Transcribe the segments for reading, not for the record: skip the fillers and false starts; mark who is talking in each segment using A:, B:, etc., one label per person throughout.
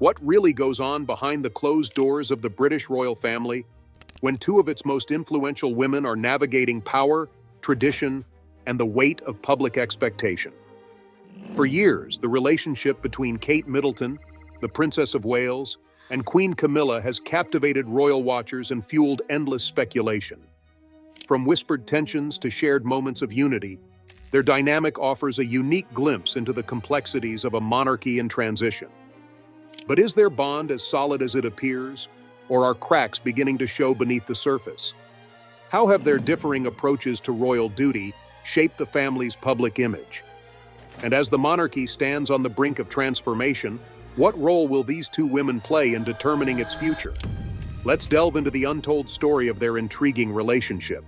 A: What really goes on behind the closed doors of the British royal family when two of its most influential women are navigating power, tradition, and the weight of public expectation? For years, the relationship between Kate Middleton, the Princess of Wales, and Queen Camilla has captivated royal watchers and fueled endless speculation. From whispered tensions to shared moments of unity, their dynamic offers a unique glimpse into the complexities of a monarchy in transition. But is their bond as solid as it appears, or are cracks beginning to show beneath the surface? How have their differing approaches to royal duty shaped the family's public image? And as the monarchy stands on the brink of transformation, what role will these two women play in determining its future? Let's delve into the untold story of their intriguing relationship.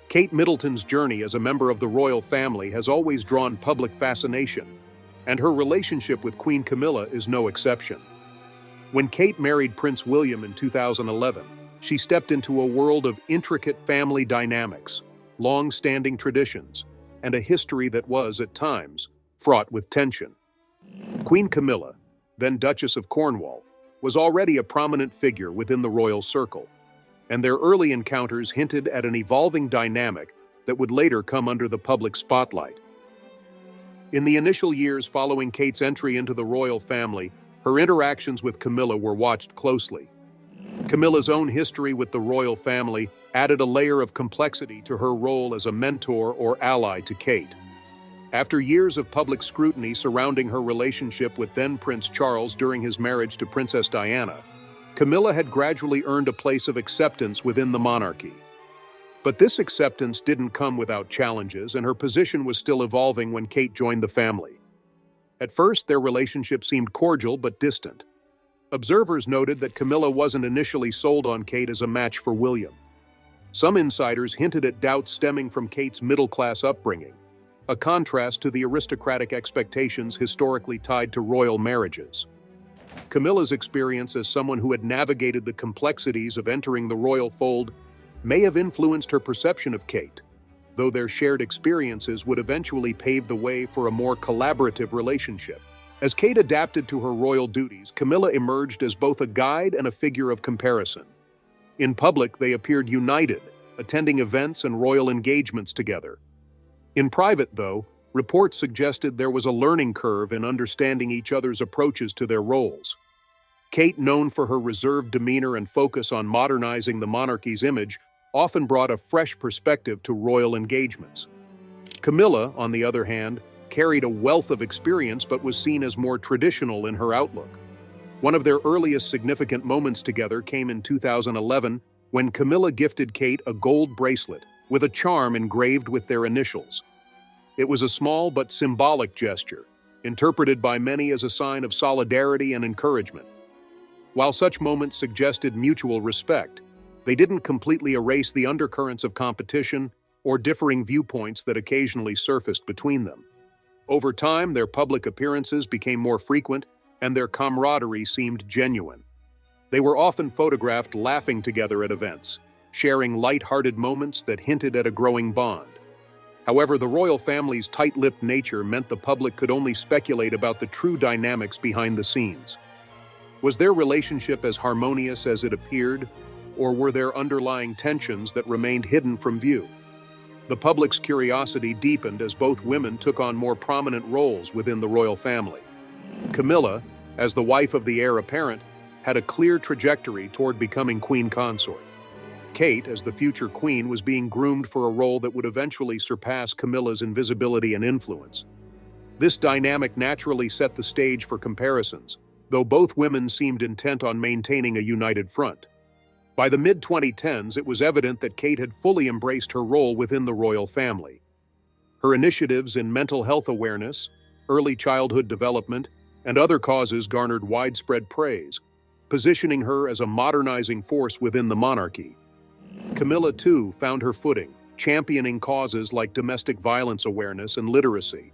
A: Kate Middleton's journey as a member of the royal family has always drawn public fascination, and her relationship with Queen Camilla is no exception. When Kate married Prince William in 2011, she stepped into a world of intricate family dynamics, long-standing traditions, and a history that was, at times, fraught with tension. Queen Camilla, then Duchess of Cornwall, was already a prominent figure within the royal circle, and their early encounters hinted at an evolving dynamic that would later come under the public spotlight. In the initial years following Kate's entry into the royal family, her interactions with Camilla were watched closely. Camilla's own history with the royal family added a layer of complexity to her role as a mentor or ally to Kate. After years of public scrutiny surrounding her relationship with then Prince Charles during his marriage to Princess Diana, Camilla had gradually earned a place of acceptance within the monarchy. But this acceptance didn't come without challenges, and her position was still evolving when Kate joined the family. At first, their relationship seemed cordial but distant. Observers noted that Camilla wasn't initially sold on Kate as a match for William. Some insiders hinted at doubts stemming from Kate's middle-class upbringing, a contrast to the aristocratic expectations historically tied to royal marriages. Camilla's experience as someone who had navigated the complexities of entering the royal fold may have influenced her perception of Kate, though their shared experiences would eventually pave the way for a more collaborative relationship. As Kate adapted to her royal duties, Camilla emerged as both a guide and a figure of comparison. In public, they appeared united, attending events and royal engagements together. In private, though, reports suggested there was a learning curve in understanding each other's approaches to their roles. Kate, known for her reserved demeanor and focus on modernizing the monarchy's image, often brought a fresh perspective to royal engagements. Camilla, on the other hand, carried a wealth of experience but was seen as more traditional in her outlook. One of their earliest significant moments together came in 2011 when Camilla gifted Kate a gold bracelet with a charm engraved with their initials. It was a small but symbolic gesture, interpreted by many as a sign of solidarity and encouragement. While such moments suggested mutual respect, they didn't completely erase the undercurrents of competition or differing viewpoints that occasionally surfaced between them. Over time, their public appearances became more frequent, and their camaraderie seemed genuine. They were often photographed laughing together at events, sharing light-hearted moments that hinted at a growing bond. However, the royal family's tight-lipped nature meant the public could only speculate about the true dynamics behind the scenes. Was their relationship as harmonious as it appeared, or were there underlying tensions that remained hidden from view? The public's curiosity deepened as both women took on more prominent roles within the royal family. Camilla, as the wife of the heir apparent, had a clear trajectory toward becoming queen consort. Kate, as the future queen, was being groomed for a role that would eventually surpass Camilla's invisibility and influence. This dynamic naturally set the stage for comparisons, though both women seemed intent on maintaining a united front. By the mid-2010s, it was evident that Kate had fully embraced her role within the royal family. Her initiatives in mental health awareness, early childhood development, and other causes garnered widespread praise, positioning her as a modernizing force within the monarchy. Camilla, too, found her footing, championing causes like domestic violence awareness and literacy.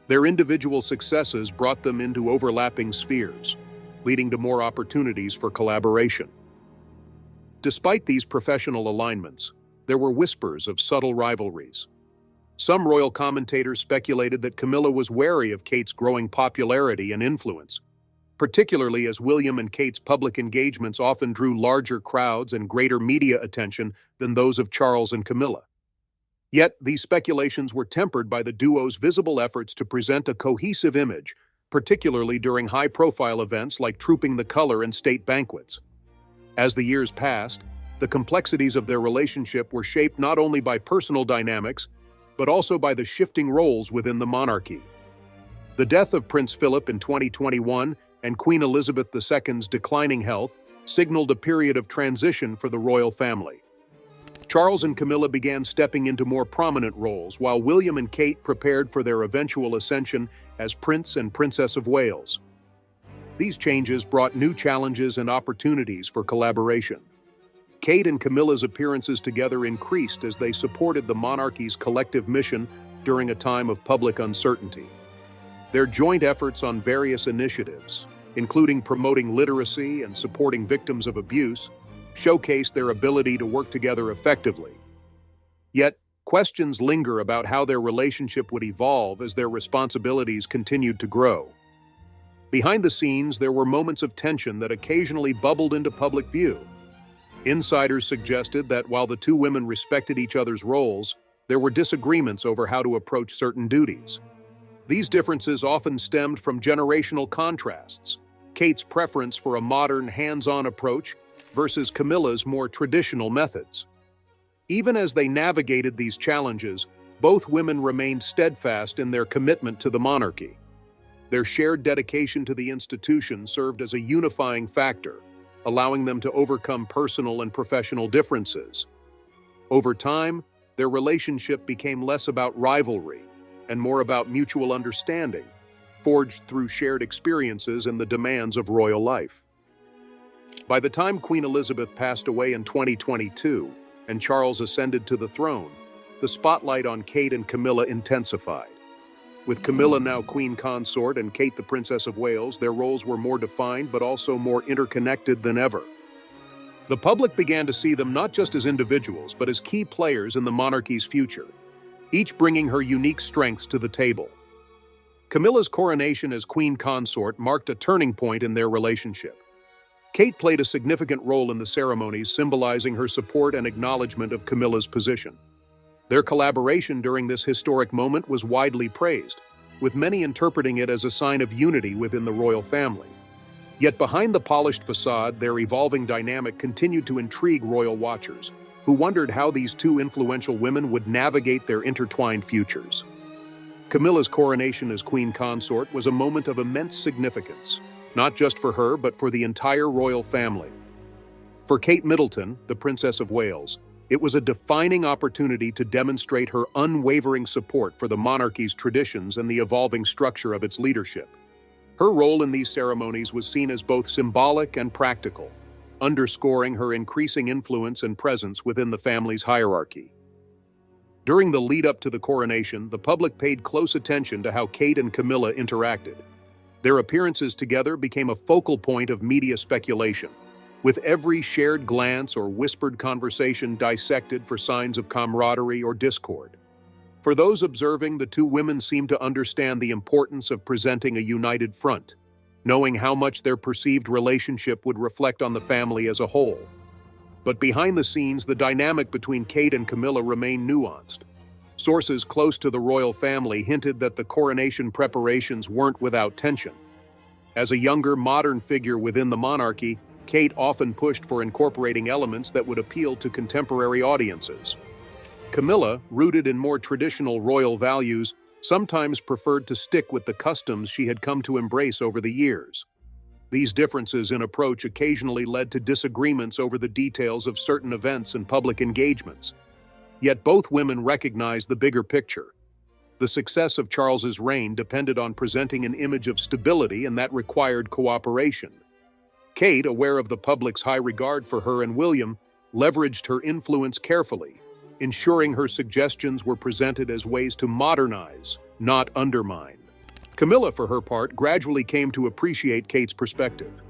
A: Their individual successes brought them into overlapping spheres, leading to more opportunities for collaboration. Despite these professional alignments, there were whispers of subtle rivalries. Some royal commentators speculated that Camilla was wary of Kate's growing popularity and influence, particularly as William and Kate's public engagements often drew larger crowds and greater media attention than those of Charles and Camilla. Yet, these speculations were tempered by the duo's visible efforts to present a cohesive image, particularly during high-profile events like Trooping the Color and state banquets. As the years passed, the complexities of their relationship were shaped not only by personal dynamics, but also by the shifting roles within the monarchy. The death of Prince Philip in 2021 and Queen Elizabeth II's declining health signaled a period of transition for the royal family. Charles and Camilla began stepping into more prominent roles, while William and Kate prepared for their eventual ascension as Prince and Princess of Wales. These changes brought new challenges and opportunities for collaboration. Kate and Camilla's appearances together increased as they supported the monarchy's collective mission during a time of public uncertainty. Their joint efforts on various initiatives, including promoting literacy and supporting victims of abuse, showcased their ability to work together effectively. Yet, questions linger about how their relationship would evolve as their responsibilities continued to grow. Behind the scenes, there were moments of tension that occasionally bubbled into public view. Insiders suggested that while the two women respected each other's roles, there were disagreements over how to approach certain duties. These differences often stemmed from generational contrasts, Kate's preference for a modern, hands-on approach versus Camilla's more traditional methods. Even as they navigated these challenges, both women remained steadfast in their commitment to the monarchy. Their shared dedication to the institution served as a unifying factor, allowing them to overcome personal and professional differences. Over time, their relationship became less about rivalry and more about mutual understanding, forged through shared experiences and the demands of royal life. By the time Queen Elizabeth passed away in 2022 and Charles ascended to the throne, the spotlight on Kate and Camilla intensified. With Camilla now Queen Consort and Kate the Princess of Wales, their roles were more defined but also more interconnected than ever. The public began to see them not just as individuals but as key players in the monarchy's future, each bringing her unique strengths to the table. Camilla's coronation as Queen Consort marked a turning point in their relationship. Kate played a significant role in the ceremonies, symbolizing her support and acknowledgement of Camilla's position. Their collaboration during this historic moment was widely praised, with many interpreting it as a sign of unity within the royal family. Yet behind the polished facade, their evolving dynamic continued to intrigue royal watchers, who wondered how these two influential women would navigate their intertwined futures. Camilla's coronation as Queen Consort was a moment of immense significance, not just for her, but for the entire royal family. For Kate Middleton, the Princess of Wales, it was a defining opportunity to demonstrate her unwavering support for the monarchy's traditions and the evolving structure of its leadership. Her role in these ceremonies was seen as both symbolic and practical, underscoring her increasing influence and presence within the family's hierarchy. During the lead-up to the coronation, the public paid close attention to how Kate and Camilla interacted. Their appearances together became a focal point of media speculation, with every shared glance or whispered conversation dissected for signs of camaraderie or discord. For those observing, the two women seemed to understand the importance of presenting a united front, knowing how much their perceived relationship would reflect on the family as a whole. But behind the scenes, the dynamic between Kate and Camilla remained nuanced. Sources close to the royal family hinted that the coronation preparations weren't without tension. As a younger, modern figure within the monarchy, Kate often pushed for incorporating elements that would appeal to contemporary audiences. Camilla, rooted in more traditional royal values, sometimes preferred to stick with the customs she had come to embrace over the years. These differences in approach occasionally led to disagreements over the details of certain events and public engagements. Yet both women recognized the bigger picture. The success of Charles's reign depended on presenting an image of stability, and that required cooperation. Kate, aware of the public's high regard for her and William, leveraged her influence carefully, ensuring her suggestions were presented as ways to modernize, not undermine. Camilla, for her part, gradually came to appreciate Kate's perspective,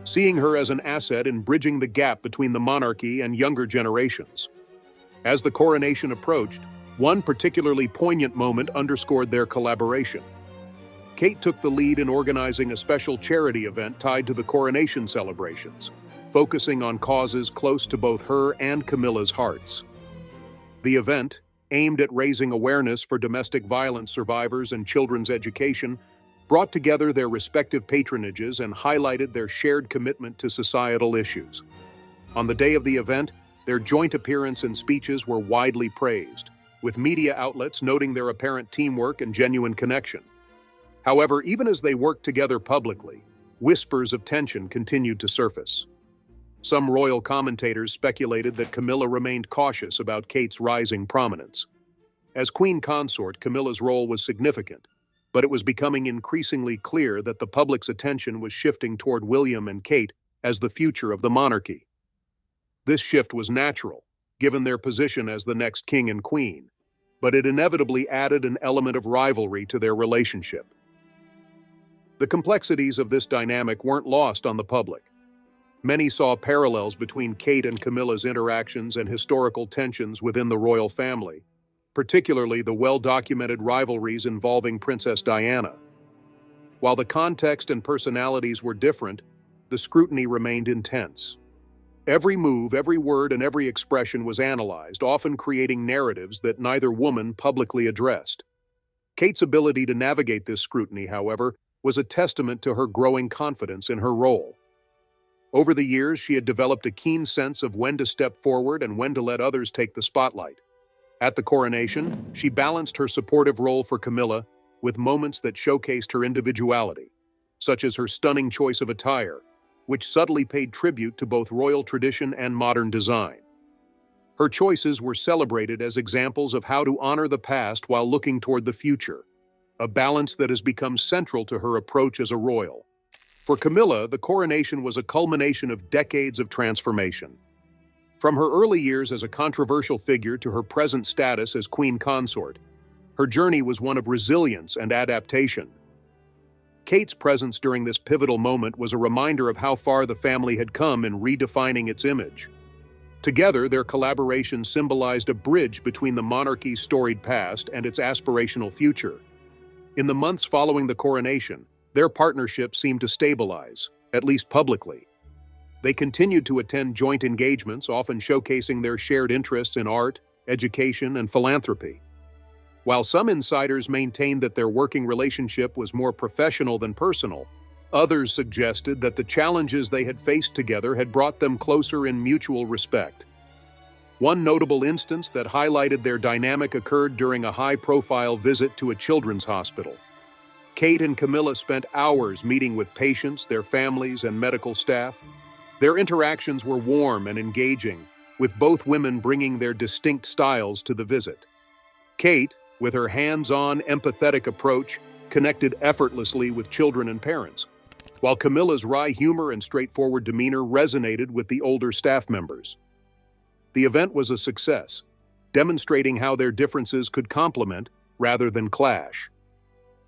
A: seeing her as an asset in bridging the gap between the monarchy and younger generations. As the coronation approached, one particularly poignant moment underscored their collaboration. Kate took the lead in organizing a special charity event tied to the coronation celebrations, focusing on causes close to both her and Camilla's hearts. The event, aimed at raising awareness for domestic violence survivors and children's education, brought together their respective patronages and highlighted their shared commitment to societal issues. On the day of the event, their joint appearance and speeches were widely praised, with media outlets noting their apparent teamwork and genuine connection. However, even as they worked together publicly, whispers of tension continued to surface. Some royal commentators speculated that Camilla remained cautious about Kate's rising prominence. As queen consort, Camilla's role was significant, but it was becoming increasingly clear that the public's attention was shifting toward William and Kate as the future of the monarchy. This shift was natural, given their position as the next king and queen, but it inevitably added an element of rivalry to their relationship. The complexities of this dynamic weren't lost on the public. Many saw parallels between Kate and Camilla's interactions and historical tensions within the royal family, particularly the well-documented rivalries involving Princess Diana. While the context and personalities were different, the scrutiny remained intense. Every move, every word, and every expression was analyzed, often creating narratives that neither woman publicly addressed. Kate's ability to navigate this scrutiny, however, was a testament to her growing confidence in her role. Over the years, she had developed a keen sense of when to step forward and when to let others take the spotlight. At the coronation, she balanced her supportive role for Camilla with moments that showcased her individuality, such as her stunning choice of attire, which subtly paid tribute to both royal tradition and modern design. Her choices were celebrated as examples of how to honor the past while looking toward the future, a balance that has become central to her approach as a royal. For Camilla, the coronation was a culmination of decades of transformation. From her early years as a controversial figure to her present status as queen consort, her journey was one of resilience and adaptation. Kate's presence during this pivotal moment was a reminder of how far the family had come in redefining its image. Together, their collaboration symbolized a bridge between the monarchy's storied past and its aspirational future. In the months following the coronation, their partnership seemed to stabilize, at least publicly. They continued to attend joint engagements, often showcasing their shared interests in art, education, and philanthropy. While some insiders maintained that their working relationship was more professional than personal, others suggested that the challenges they had faced together had brought them closer in mutual respect. One notable instance that highlighted their dynamic occurred during a high-profile visit to a children's hospital. Kate and Camilla spent hours meeting with patients, their families, and medical staff. Their interactions were warm and engaging, with both women bringing their distinct styles to the visit. Kate, with her hands-on, empathetic approach, connected effortlessly with children and parents, while Camilla's wry humor and straightforward demeanor resonated with the older staff members. The event was a success, demonstrating how their differences could complement rather than clash.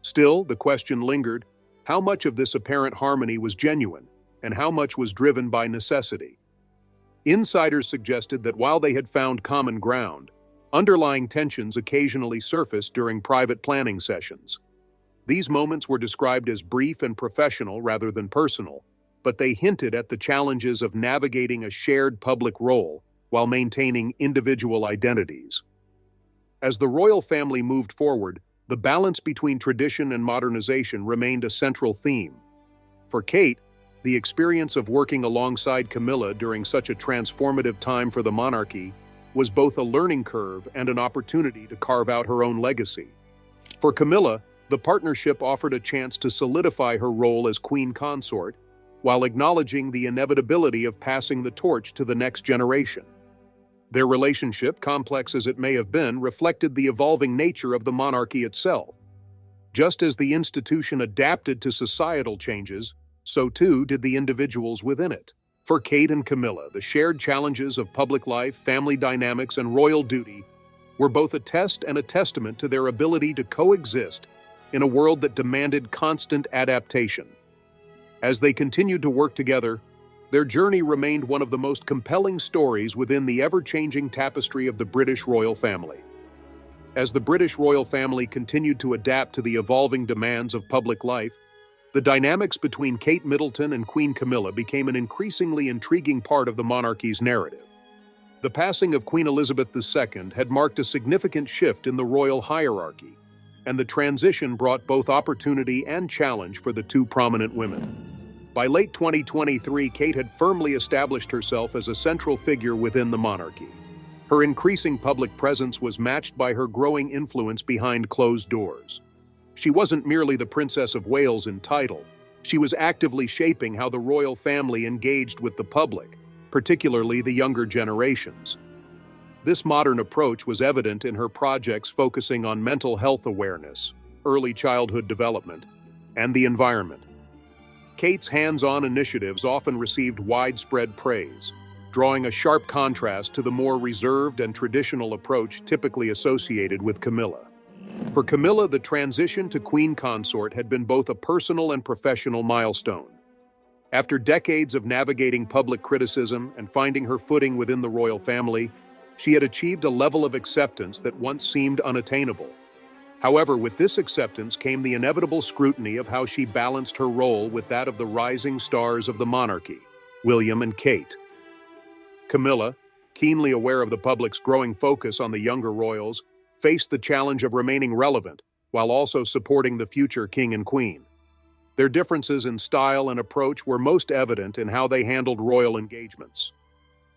A: Still, the question lingered: how much of this apparent harmony was genuine, and how much was driven by necessity? Insiders suggested that while they had found common ground, underlying tensions occasionally surfaced during private planning sessions. These moments were described as brief and professional rather than personal, but they hinted at the challenges of navigating a shared public role while maintaining individual identities. As the royal family moved forward, the balance between tradition and modernization remained a central theme. For Kate, the experience of working alongside Camilla during such a transformative time for the monarchy was both a learning curve and an opportunity to carve out her own legacy. For Camilla, the partnership offered a chance to solidify her role as queen consort, while acknowledging the inevitability of passing the torch to the next generation. Their relationship, complex as it may have been, reflected the evolving nature of the monarchy itself. Just as the institution adapted to societal changes, so too did the individuals within it. For Kate and Camilla, the shared challenges of public life, family dynamics, and royal duty were both a test and a testament to their ability to coexist in a world that demanded constant adaptation. As they continued to work together, their journey remained one of the most compelling stories within the ever-changing tapestry of the British royal family. As the British royal family continued to adapt to the evolving demands of public life, the dynamics between Kate Middleton and Queen Camilla became an increasingly intriguing part of the monarchy's narrative. The passing of Queen Elizabeth II had marked a significant shift in the royal hierarchy, and the transition brought both opportunity and challenge for the two prominent women. By late 2023, Kate had firmly established herself as a central figure within the monarchy. Her increasing public presence was matched by her growing influence behind closed doors. She wasn't merely the Princess of Wales in title. She was actively shaping how the royal family engaged with the public, particularly the younger generations. This modern approach was evident in her projects focusing on mental health awareness, early childhood development, and the environment. Kate's hands-on initiatives often received widespread praise, drawing a sharp contrast to the more reserved and traditional approach typically associated with Camilla. For Camilla, the transition to Queen Consort had been both a personal and professional milestone. After decades of navigating public criticism and finding her footing within the royal family, she had achieved a level of acceptance that once seemed unattainable. However, with this acceptance came the inevitable scrutiny of how she balanced her role with that of the rising stars of the monarchy, William and Kate. Camilla, keenly aware of the public's growing focus on the younger royals, faced the challenge of remaining relevant while also supporting the future king and queen. Their differences in style and approach were most evident in how they handled royal engagements.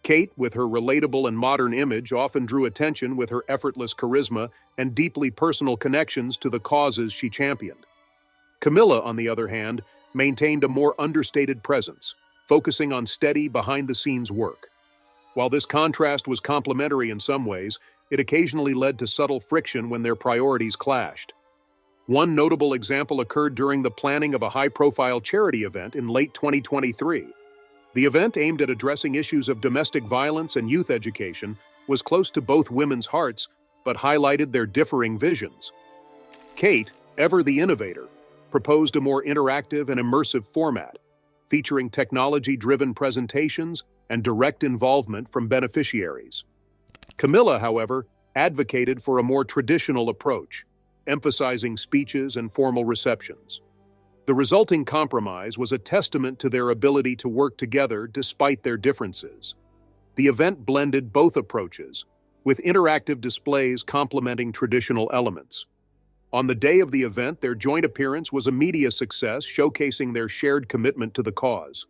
A: Kate, with her relatable and modern image, often drew attention with her effortless charisma and deeply personal connections to the causes she championed. Camilla, on the other hand, maintained a more understated presence, focusing on steady, behind-the-scenes work. While this contrast was complementary in some ways, it occasionally led to subtle friction when their priorities clashed. One notable example occurred during the planning of a high-profile charity event in late 2023. The event, aimed at addressing issues of domestic violence and youth education, was close to both women's hearts, but highlighted their differing visions. Kate, ever the innovator, proposed a more interactive and immersive format, featuring technology-driven presentations and direct involvement from beneficiaries. Camilla, however, advocated for a more traditional approach, emphasizing speeches and formal receptions. The resulting compromise was a testament to their ability to work together despite their differences. The event blended both approaches, with interactive displays complementing traditional elements. On the day of the event, their joint appearance was a media success, showcasing their shared commitment to the cause.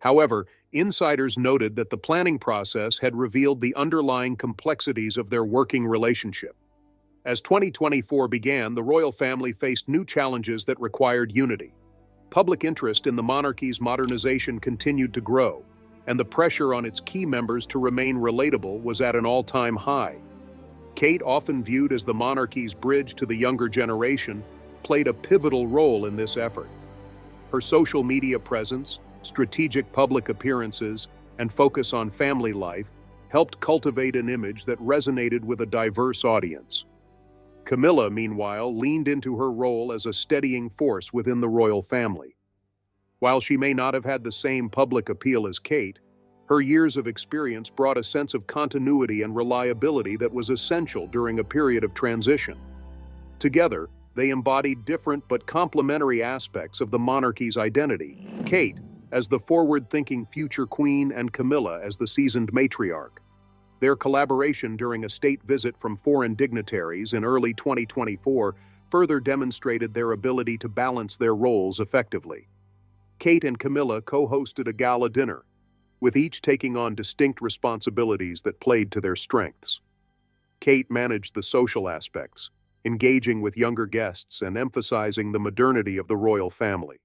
A: However, insiders noted that the planning process had revealed the underlying complexities of their working relationship. As 2024 began, the royal family faced new challenges that required unity. Public interest in the monarchy's modernization continued to grow, and the pressure on its key members to remain relatable was at an all-time high. Kate, often viewed as the monarchy's bridge to the younger generation, played a pivotal role in this effort. Her social media presence, strategic public appearances, and focus on family life helped cultivate an image that resonated with a diverse audience. Camilla, meanwhile, leaned into her role as a steadying force within the royal family. While she may not have had the same public appeal as Kate, her years of experience brought a sense of continuity and reliability that was essential during a period of transition. Together, they embodied different but complementary aspects of the monarchy's identity. Kate, as the forward-thinking future queen, and Camilla as the seasoned matriarch. Their collaboration during a state visit from foreign dignitaries in early 2024 further demonstrated their ability to balance their roles effectively. Kate and Camilla co-hosted a gala dinner, with each taking on distinct responsibilities that played to their strengths. Kate managed the social aspects, engaging with younger guests and emphasizing the modernity of the royal family.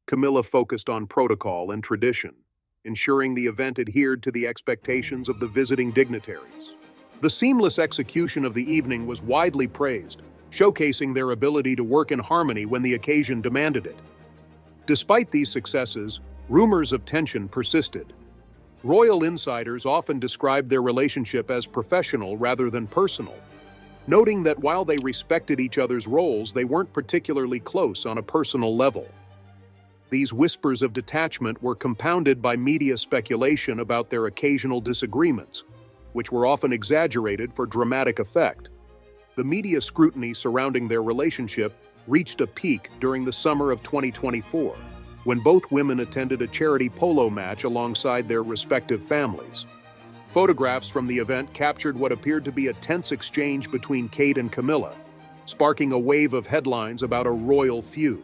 A: Camilla focused on protocol and tradition, ensuring the event adhered to the expectations of the visiting dignitaries. The seamless execution of the evening was widely praised, showcasing their ability to work in harmony when the occasion demanded it. Despite these successes, rumors of tension persisted. Royal insiders often described their relationship as professional rather than personal, noting that while they respected each other's roles, they weren't particularly close on a personal level. These whispers of detachment were compounded by media speculation about their occasional disagreements, which were often exaggerated for dramatic effect. the media scrutiny surrounding their relationship reached a peak during the summer of 2024, when both women attended a charity polo match alongside their respective families. Photographs from the event captured what appeared to be a tense exchange between Kate and Camilla, sparking a wave of headlines about a royal feud.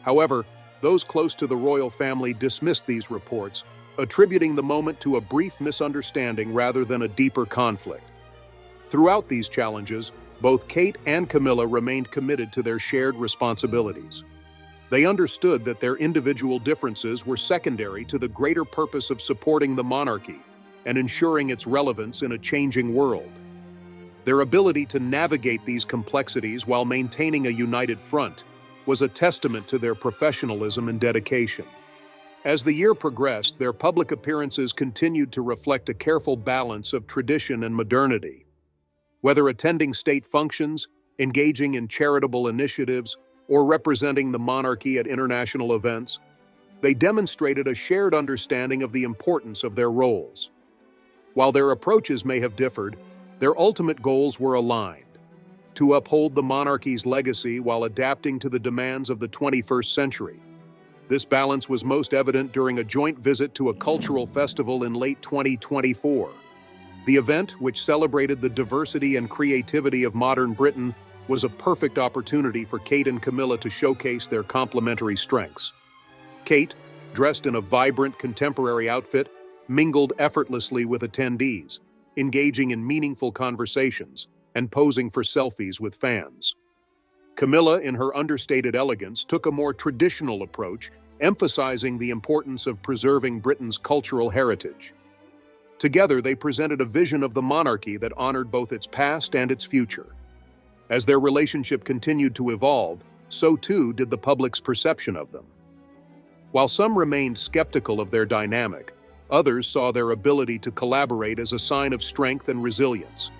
A: However, those close to the royal family dismissed these reports, attributing the moment to a brief misunderstanding rather than a deeper conflict. Throughout these challenges, both Kate and Camilla remained committed to their shared responsibilities. They understood that their individual differences were secondary to the greater purpose of supporting the monarchy and ensuring its relevance in a changing world. Their ability to navigate these complexities while maintaining a united front was a testament to their professionalism and dedication. As the year progressed, their public appearances continued to reflect a careful balance of tradition and modernity. Whether attending state functions, engaging in charitable initiatives, or representing the monarchy at international events, they demonstrated a shared understanding of the importance of their roles. While their approaches may have differed, their ultimate goals were aligned: to uphold the monarchy's legacy while adapting to the demands of the 21st century. This balance was most evident during a joint visit to a cultural festival in late 2024. The event, which celebrated the diversity and creativity of modern Britain, was a perfect opportunity for Kate and Camilla to showcase their complementary strengths. Kate, dressed in a vibrant contemporary outfit, mingled effortlessly with attendees, engaging in meaningful conversations and posing for selfies with fans. Camilla, in her understated elegance, took a more traditional approach, emphasizing the importance of preserving Britain's cultural heritage. Together, they presented a vision of the monarchy that honored both its past and its future. As their relationship continued to evolve, so too did the public's perception of them. While some remained skeptical of their dynamic, others saw their ability to collaborate as a sign of strength and resilience.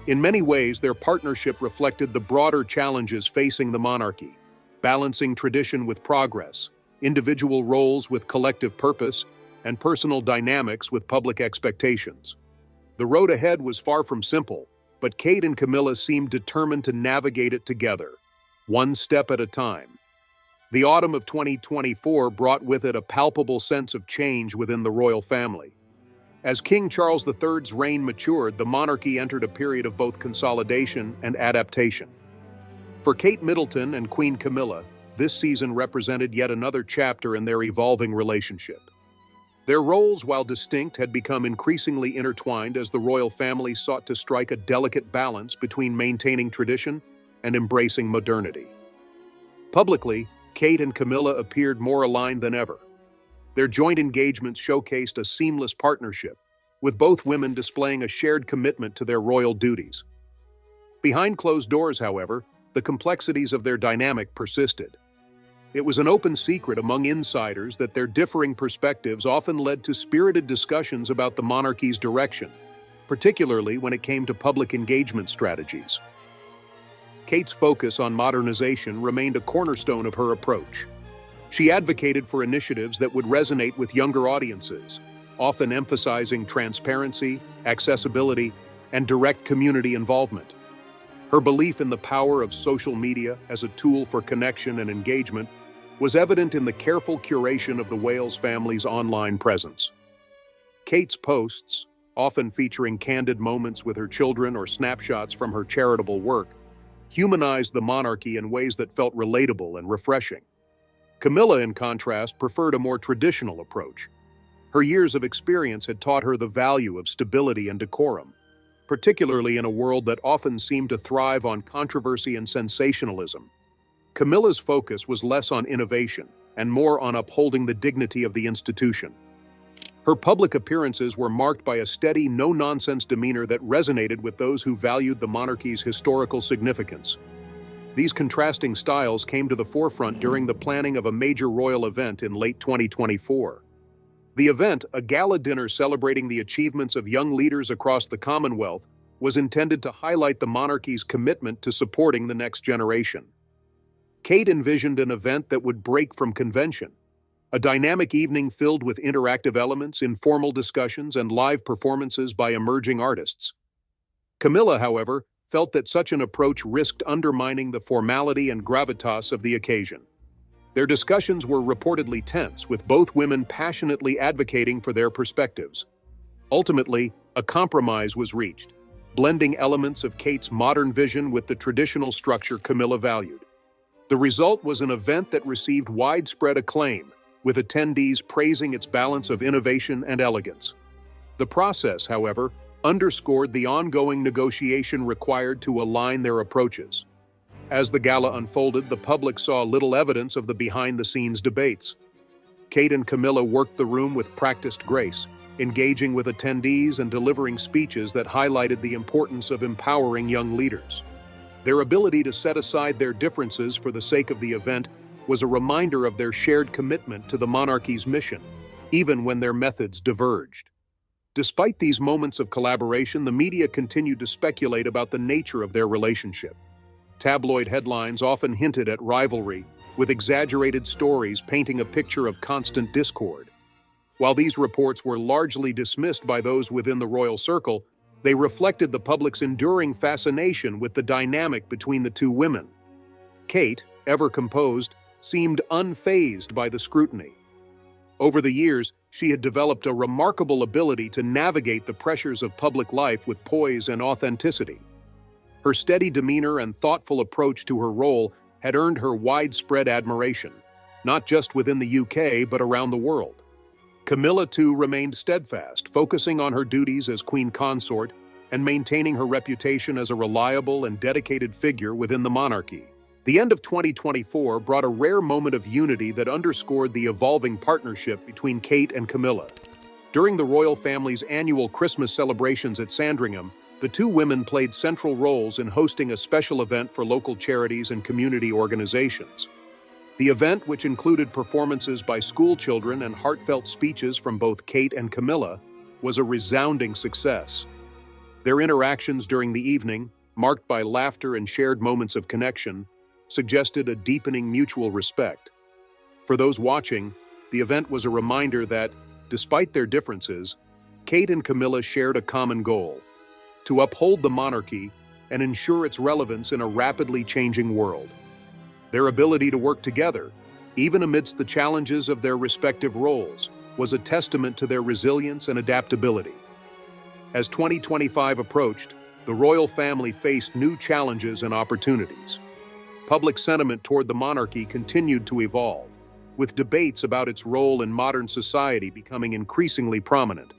A: In many ways, their partnership reflected the broader challenges facing the monarchy: balancing tradition with progress, individual roles with collective purpose, and personal dynamics with public expectations. The road ahead was far from simple, but Kate and Camilla seemed determined to navigate it together, one step at a time. The autumn of 2024 brought with it a palpable sense of change within the royal family. As King Charles III's reign matured, the monarchy entered a period of both consolidation and adaptation. For Kate Middleton and Queen Camilla, this season represented yet another chapter in their evolving relationship. Their roles, while distinct, had become increasingly intertwined as the royal family sought to strike a delicate balance between maintaining tradition and embracing modernity. Publicly, Kate and Camilla appeared more aligned than ever. Their joint engagements showcased a seamless partnership, with both women displaying a shared commitment to their royal duties. Behind closed doors, however, the complexities of their dynamic persisted. It was an open secret among insiders that their differing perspectives often led to spirited discussions about the monarchy's direction, particularly when it came to public engagement strategies. Kate's focus on modernization remained a cornerstone of her approach. She advocated for initiatives that would resonate with younger audiences, often emphasizing transparency, accessibility, and direct community involvement. Her belief in the power of social media as a tool for connection and engagement was evident in the careful curation of the Wales family's online presence. Kate's posts, often featuring candid moments with her children or snapshots from her charitable work, humanized the monarchy in ways that felt relatable and refreshing. Camilla, in contrast, preferred a more traditional approach. Her years of experience had taught her the value of stability and decorum, particularly in a world that often seemed to thrive on controversy and sensationalism. Camilla's focus was less on innovation and more on upholding the dignity of the institution. Her public appearances were marked by a steady, no-nonsense demeanor that resonated with those who valued the monarchy's historical significance. These contrasting styles came to the forefront during the planning of a major royal event in late 2024. The event, a gala dinner celebrating the achievements of young leaders across the Commonwealth, was intended to highlight the monarchy's commitment to supporting the next generation. Kate envisioned an event that would break from convention, a dynamic evening filled with interactive elements, informal discussions, and live performances by emerging artists. Camilla, however, felt that such an approach risked undermining the formality and gravitas of the occasion. Their discussions were reportedly tense, with both women passionately advocating for their perspectives. Ultimately, a compromise was reached, blending elements of Kate's modern vision with the traditional structure Camilla valued. The result was an event that received widespread acclaim, with attendees praising its balance of innovation and elegance. The process, however, underscored the ongoing negotiation required to align their approaches. As the gala unfolded, the public saw little evidence of the behind-the-scenes debates. Kate and Camilla worked the room with practiced grace, engaging with attendees and delivering speeches that highlighted the importance of empowering young leaders. Their ability to set aside their differences for the sake of the event was a reminder of their shared commitment to the monarchy's mission, even when their methods diverged. Despite these moments of collaboration, the media continued to speculate about the nature of their relationship. Tabloid headlines often hinted at rivalry, with exaggerated stories painting a picture of constant discord. While these reports were largely dismissed by those within the royal circle, they reflected the public's enduring fascination with the dynamic between the two women. Kate, ever composed, seemed unfazed by the scrutiny. Over the years, she had developed a remarkable ability to navigate the pressures of public life with poise and authenticity. Her steady demeanor and thoughtful approach to her role had earned her widespread admiration, not just within the UK but around the world. Camilla, too, remained steadfast, focusing on her duties as queen consort and maintaining her reputation as a reliable and dedicated figure within the monarchy. The end of 2024 brought a rare moment of unity that underscored the evolving partnership between Kate and Camilla. During the royal family's annual Christmas celebrations at Sandringham, the two women played central roles in hosting a special event for local charities and community organizations. The event, which included performances by school children and heartfelt speeches from both Kate and Camilla, was a resounding success. Their interactions during the evening, marked by laughter and shared moments of connection, suggested a deepening mutual respect. For those watching, the event was a reminder that, despite their differences, Kate and Camilla shared a common goal: to uphold the monarchy and ensure its relevance in a rapidly changing world. Their ability to work together, even amidst the challenges of their respective roles, was a testament to their resilience and adaptability. As 2025 approached, the royal family faced new challenges and opportunities. Public sentiment toward the monarchy continued to evolve, with debates about its role in modern society becoming increasingly prominent.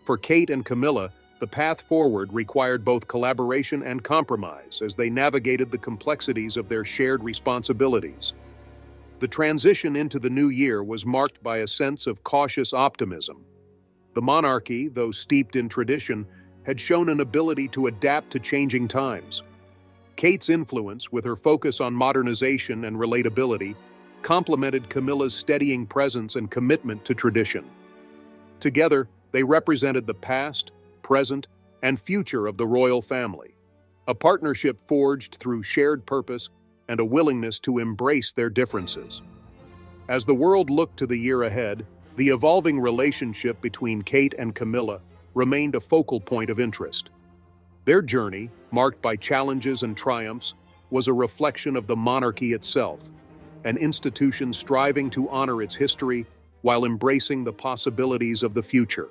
A: For Kate and Camilla, the path forward required both collaboration and compromise as they navigated the complexities of their shared responsibilities. The transition into the new year was marked by a sense of cautious optimism. The monarchy, though steeped in tradition, had shown an ability to adapt to changing times. Kate's influence, with her focus on modernization and relatability, complemented Camilla's steadying presence and commitment to tradition. Together, they represented the past, present, and future of the royal family, a partnership forged through shared purpose and a willingness to embrace their differences. As the world looked to the year ahead, the evolving relationship between Kate and Camilla remained a focal point of interest. Their journey, marked by challenges and triumphs, was a reflection of the monarchy itself, an institution striving to honor its history while embracing the possibilities of the future.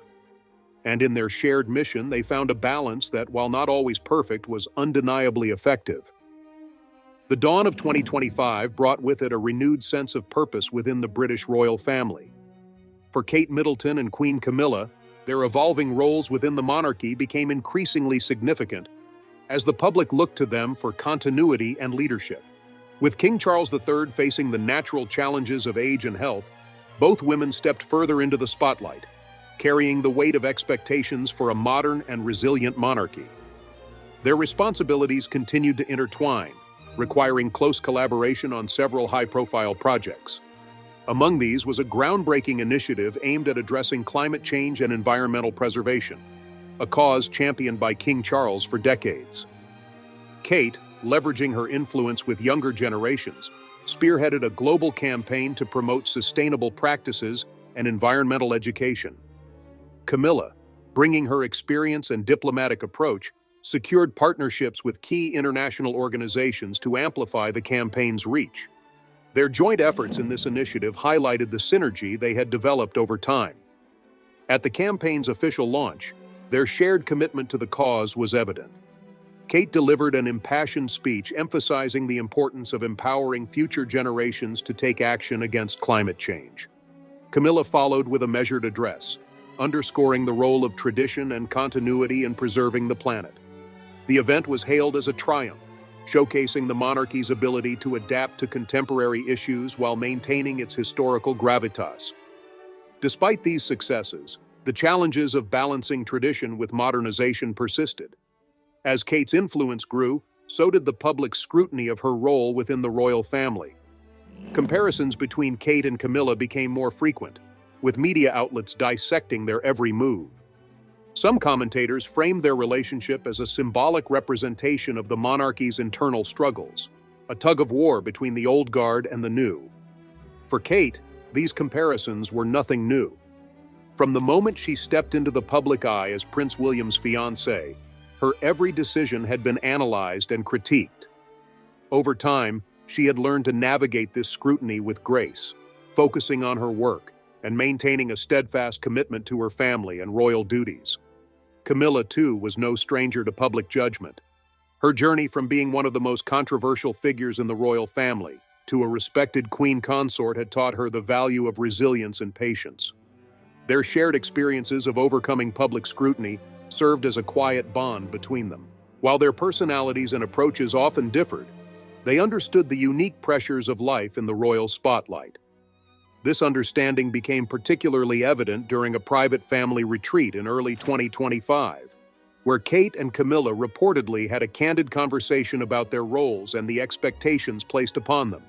A: And in their shared mission, they found a balance that, while not always perfect, was undeniably effective. The dawn of 2025 brought with it a renewed sense of purpose within the British royal family. For Kate Middleton and Queen Camilla, their evolving roles within the monarchy became increasingly significant as the public looked to them for continuity and leadership. With King Charles III facing the natural challenges of age and health, both women stepped further into the spotlight, carrying the weight of expectations for a modern and resilient monarchy. Their responsibilities continued to intertwine, requiring close collaboration on several high-profile projects. Among these was a groundbreaking initiative aimed at addressing climate change and environmental preservation, a cause championed by King Charles for decades. Kate, leveraging her influence with younger generations, spearheaded a global campaign to promote sustainable practices and environmental education. Camilla, bringing her experience and diplomatic approach, secured partnerships with key international organizations to amplify the campaign's reach. Their joint efforts in this initiative highlighted the synergy they had developed over time. At the campaign's official launch, their shared commitment to the cause was evident. Kate delivered an impassioned speech emphasizing the importance of empowering future generations to take action against climate change. Camilla followed with a measured address, underscoring the role of tradition and continuity in preserving the planet. The event was hailed as a triumph, showcasing the monarchy's ability to adapt to contemporary issues while maintaining its historical gravitas. Despite these successes, the challenges of balancing tradition with modernization persisted. As Kate's influence grew, so did the public's scrutiny of her role within the royal family. Comparisons between Kate and Camilla became more frequent, with media outlets dissecting their every move. Some commentators framed their relationship as a symbolic representation of the monarchy's internal struggles, a tug-of-war between the old guard and the new. For Kate, these comparisons were nothing new. From the moment she stepped into the public eye as Prince William's fiancée, her every decision had been analyzed and critiqued. Over time, she had learned to navigate this scrutiny with grace, focusing on her work and maintaining a steadfast commitment to her family and royal duties. Camilla, too, was no stranger to public judgment. Her journey from being one of the most controversial figures in the royal family to a respected queen consort had taught her the value of resilience and patience. Their shared experiences of overcoming public scrutiny served as a quiet bond between them. While their personalities and approaches often differed, they understood the unique pressures of life in the royal spotlight. This understanding became particularly evident during a private family retreat in early 2025, where Kate and Camilla reportedly had a candid conversation about their roles and the expectations placed upon them.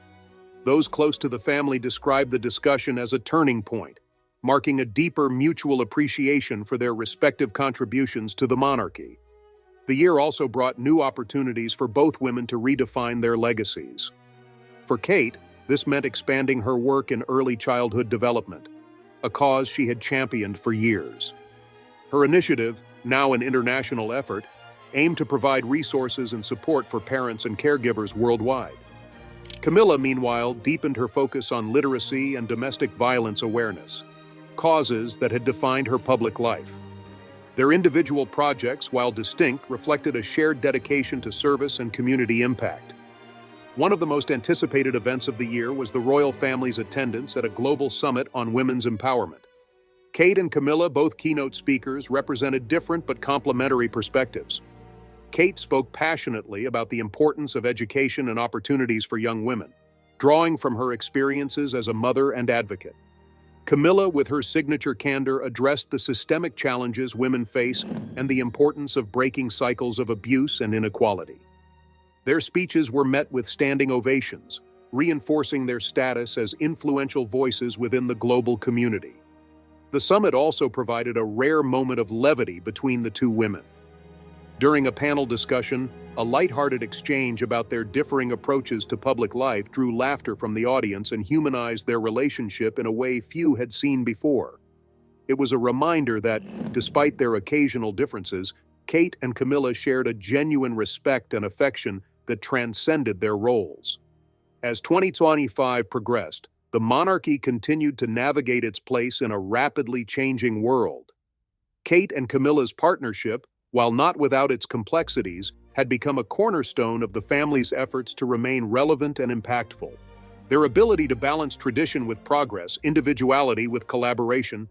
A: Those close to the family described the discussion as a turning point, marking a deeper mutual appreciation for their respective contributions to the monarchy. The year also brought new opportunities for both women to redefine their legacies. For Kate, this meant expanding her work in early childhood development, a cause she had championed for years. Her initiative, now an international effort, aimed to provide resources and support for parents and caregivers worldwide. Camilla, meanwhile, deepened her focus on literacy and domestic violence awareness, causes that had defined her public life. Their individual projects, while distinct, reflected a shared dedication to service and community impact. One of the most anticipated events of the year was the royal family's attendance at a global summit on women's empowerment. Kate and Camilla, both keynote speakers, represented different but complementary perspectives. Kate spoke passionately about the importance of education and opportunities for young women, drawing from her experiences as a mother and advocate. Camilla, with her signature candor, addressed the systemic challenges women face and the importance of breaking cycles of abuse and inequality. Their speeches were met with standing ovations, reinforcing their status as influential voices within the global community. The summit also provided a rare moment of levity between the two women. During a panel discussion, a lighthearted exchange about their differing approaches to public life drew laughter from the audience and humanized their relationship in a way few had seen before. It was a reminder that, despite their occasional differences, Kate and Camilla shared a genuine respect and affection that transcended their roles. As 2025 progressed, the monarchy continued to navigate its place in a rapidly changing world. Kate and Camilla's partnership, while not without its complexities, had become a cornerstone of the family's efforts to remain relevant and impactful. Their ability to balance tradition with progress, individuality with collaboration,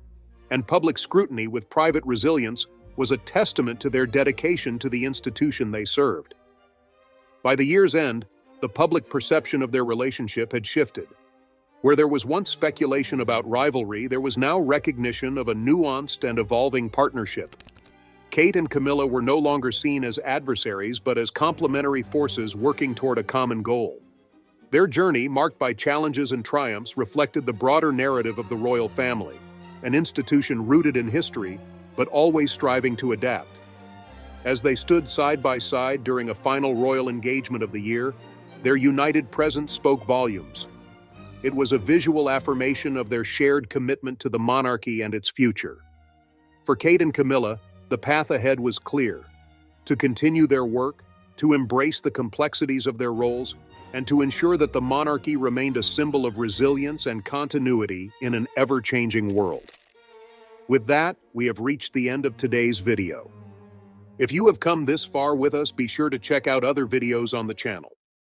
A: and public scrutiny with private resilience was a testament to their dedication to the institution they served. By the year's end, the public perception of their relationship had shifted. Where there was once speculation about rivalry, there was now recognition of a nuanced and evolving partnership. Kate and Camilla were no longer seen as adversaries but as complementary forces working toward a common goal. Their journey, marked by challenges and triumphs, reflected the broader narrative of the royal family, an institution rooted in history but always striving to adapt. As they stood side by side during a final royal engagement of the year, their united presence spoke volumes. It was a visual affirmation of their shared commitment to the monarchy and its future. For Kate and Camilla, the path ahead was clear: to continue their work, to embrace the complexities of their roles, and to ensure that the monarchy remained a symbol of resilience and continuity in an ever-changing world. With that, we have reached the end of today's video. If you have come this far with us, be sure to check out other videos on the channel.